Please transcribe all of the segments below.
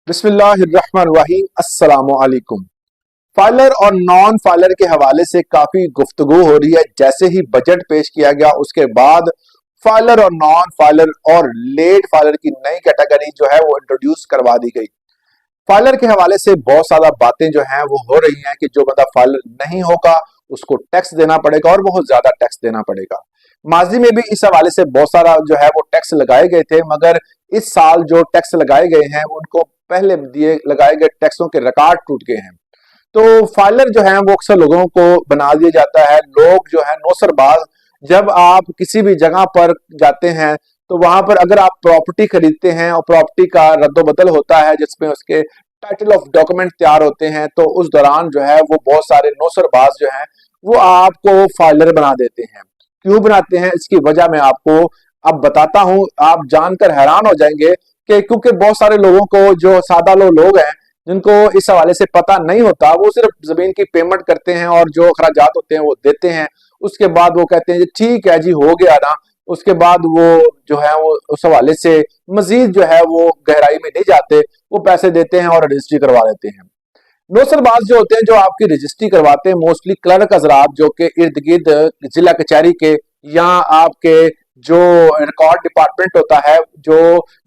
बिस्मिल्लाहिर्रहमानिर्रहीम अस्सलामु अलैकुम। फाइलर और नॉन फाइलर के हवाले से काफी गुफ्तगू हो रही है। जैसे ही बजट पेश किया गया उसके बाद फाइलर और नॉन फाइलर और लेट फाइलर की नई कैटेगरी जो है वो इंट्रोड्यूस करवा दी गई। फाइलर के हवाले से बहुत सारा बातें जो हैं वो हो रही हैं कि जो बंदा फाइलर नहीं होगा उसको टैक्स देना पड़ेगा और बहुत ज्यादा टैक्स देना पड़ेगा। माजी में भी इस हवाले से बहुत सारा जो है वो टैक्स लगाए गए थे, मगर इस साल जो टैक्स लगाए गए हैं उनको पहले दिए लगाए गए टैक्सों के रिकॉर्ड टूट गए हैं। तो फाइलर जो है वो अक्सर लोगों को बना दिया जाता है। लोग जो है नौसरबाज, जब आप किसी भी जगह पर जाते हैं तो वहां पर अगर आप प्रॉपर्टी खरीदते हैं और प्रॉपर्टी का रद्दोबदल होता है जिसमें उसके टाइटल ऑफ डॉक्यूमेंट तैयार होते हैं, तो उस दौरान जो है वो बहुत सारे नौसरबाज जो हैं वो आपको फाइलर बना देते हैं। क्यों बनाते हैं इसकी वजह मैं आपको अब बताता हूं। आप जानकर हैरान हो जाएंगे कि क्योंकि बहुत सारे लोगों को, जो सादा लोग हैं जिनको इस हवाले से पता नहीं होता, वो सिर्फ जमीन की पेमेंट करते हैं और जो अखराजात होते हैं वो देते हैं। उसके बाद वो कहते हैं जी ठीक है जी हो गया ना। उसके बाद वो जो है वो उस हवाले से मजीद जो है वो गहराई में नहीं जाते, वो पैसे देते हैं और रजिस्ट्री करवा देते हैं। नौसरबाज जो होते हैं जो आपकी रजिस्ट्री करवाते हैं मोस्टली क्लर्क हजरात जो के इर्द गिर्द जिला कचहरी के या आपके जो रिकॉर्ड डिपार्टमेंट होता है, जो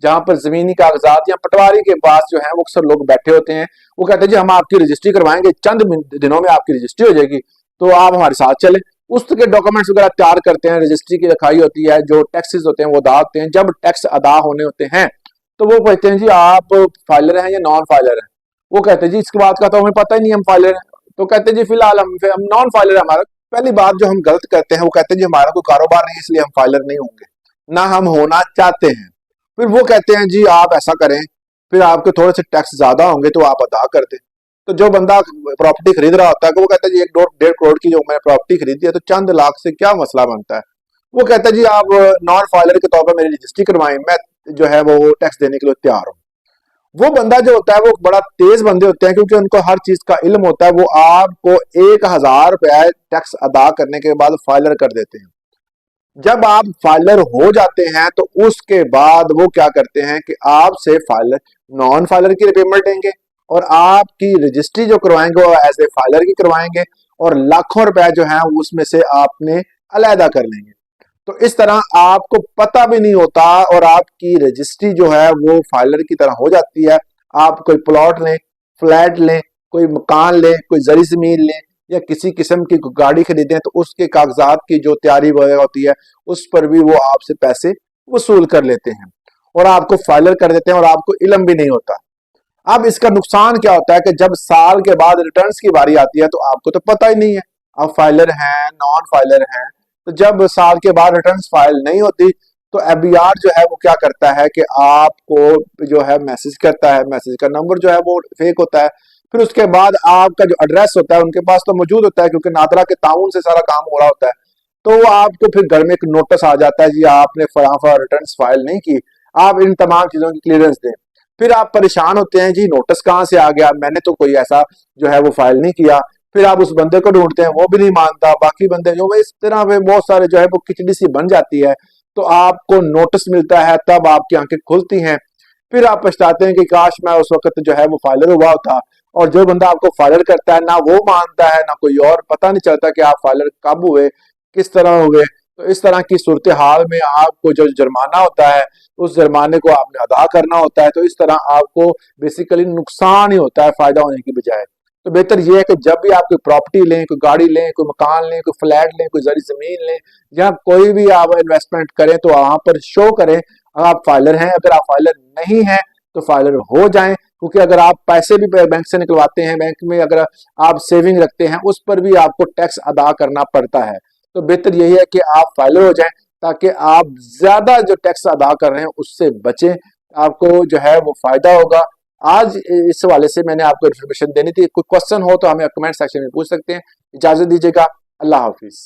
जहां पर जमीनी कागजात या पटवारी के पास जो है वो अक्सर लोग बैठे होते हैं। वो कहते हैं जी हम आपकी रजिस्ट्री करवाएंगे, चंद दिनों में आपकी रजिस्ट्री हो जाएगी, तो आप हमारे साथ चले। उसके डॉक्यूमेंट्स वगैरह तैयार करते हैं, रजिस्ट्री की लिखाई होती है, जो टैक्सेस होते हैं वो अदा होते हैं। जब टैक्स अदा होने होते हैं तो वो कहते हैं जी आप फाइलर हैं या नॉन फाइलर हैं। वो कहते हैं जी इसके बाद का तो हमें पता ही नहीं हम फाइलर हैं। तो कहते हैं जी फिलहाल हम नॉन फाइलर है हमारा। पहली बात जो हम गलत करते हैं वो कहते हैं जी हमारा कोई कारोबार नहीं है इसलिए हम फाइलर नहीं होंगे, ना हम होना चाहते हैं। फिर वो कहते हैं जी आप ऐसा करें, फिर आपके थोड़े से टैक्स ज्यादा होंगे तो आप अदा कर दें। तो जो बंदा प्रॉपर्टी खरीद रहा होता है वो कहता है जी 1-1.5 करोड़ की जो मैंने प्रॉपर्टी खरीदी है तो चंद लाख से क्या मसला बनता है। वो कहता है जी आप नॉन फाइलर के तौर पर मेरी रजिस्ट्री करवाएं, मैं जो है वो टैक्स देने के लिए तैयार हूँ। वो बंदा जो होता है वो बड़ा तेज बंदे होते हैं क्योंकि उनको हर चीज का इल्म होता है। वो आपको 1,000 रुपया टैक्स अदा करने के बाद फाइलर कर देते हैं। जब आप फाइलर हो जाते हैं तो उसके बाद वो क्या करते हैं कि आपसे फाइलर नॉन फाइलर की पेमेंट लेंगे और आपकी रजिस्ट्री जो करवाएंगे वो एज ए फाइलर की करवाएंगे और लाखों रुपया जो है उसमें से आपने अलहदा कर लेंगे। तो इस तरह आपको पता भी नहीं होता और आपकी रजिस्ट्री जो है वो फाइलर की तरह हो जाती है। आप कोई प्लॉट लें, फ्लैट लें, कोई मकान लें, कोई जरी जमीन लें या किसी किस्म की गाड़ी खरीदें तो उसके कागजात की जो तैयारी वगैरह होती है उस पर भी वो आपसे पैसे वसूल कर लेते हैं और आपको फाइलर कर देते हैं और आपको इल्म भी नहीं होता। अब इसका नुकसान क्या होता है कि जब साल के बाद रिटर्न्स की बारी आती है तो आपको तो पता ही नहीं है आप फाइलर हैं नॉन फाइलर हैं। तो जब साल के बाद रिटर्न्स फाइल नहीं होती तो एफबीआर जो है वो क्या करता है कि आपको जो है मैसेज करता है। मैसेज का नंबर जो है वो फेक होता है। फिर उसके बाद आपका जो एड्रेस होता है उनके पास तो मौजूद होता है क्योंकि नादरा के ताउन से सारा काम हो रहा होता है। तो वो आपको फिर घर में एक नोटिस आ जाता है जी आपने फलां रिटर्न्स फाइल नहीं की, आप इन तमाम चीजों की क्लियरेंस दें। फिर आप परेशान होते हैं जी नोटिस कहाँ से आ गया, मैंने तो कोई ऐसा जो है वो फाइल नहीं किया। फिर आप उस बंदे को ढूंढते हैं, वो भी नहीं मानता। बाकी बंदे जो इस तरह पे बहुत सारे जो है वो खिचड़ी सी बन जाती है। तो आपको नोटिस मिलता है तब आपकी आंखें खुलती हैं। फिर आप पछताते हैं कि काश मैं उस वक्त जो है वो फाइलर हुआ था। और जो बंदा आपको फाइलर करता है ना वो मानता है ना कोई और, पता नहीं चलता कि आप फाइलर कब हुए, किस तरह हुए। तो इस तरह की सूरत हाल में आपको जो जुर्माना होता है उस जुर्माने को आपने अदा करना होता है। तो इस तरह आपको बेसिकली नुकसान ही होता है फायदा होने की बजाय। तो बेहतर यह है कि जब भी आप कोई प्रॉपर्टी लें, कोई गाड़ी लें, कोई मकान लें, कोई फ्लैट लें, कोई जरी जमीन लें या कोई भी आप इन्वेस्टमेंट करें तो वहां पर शो करें आप फाइलर हैं। अगर आप फाइलर नहीं हैं तो फाइलर हो जाएं, क्योंकि अगर आप पैसे भी बैंक से निकलवाते हैं, बैंक में अगर आप सेविंग रखते हैं उस पर भी आपको टैक्स अदा करना पड़ता है। तो बेहतर यही है कि आप फाइलर हो जाएं ताकि आप ज्यादा जो टैक्स अदा कर रहे हैं उससे बचें, आपको जो है वो फायदा होगा। आज इस हवाले से मैंने आपको इन्फॉर्मेशन देनी थी। कोई क्वेश्चन हो तो हमें कमेंट सेक्शन में पूछ सकते हैं। इजाजत दीजिएगा। अल्लाह हाफिज।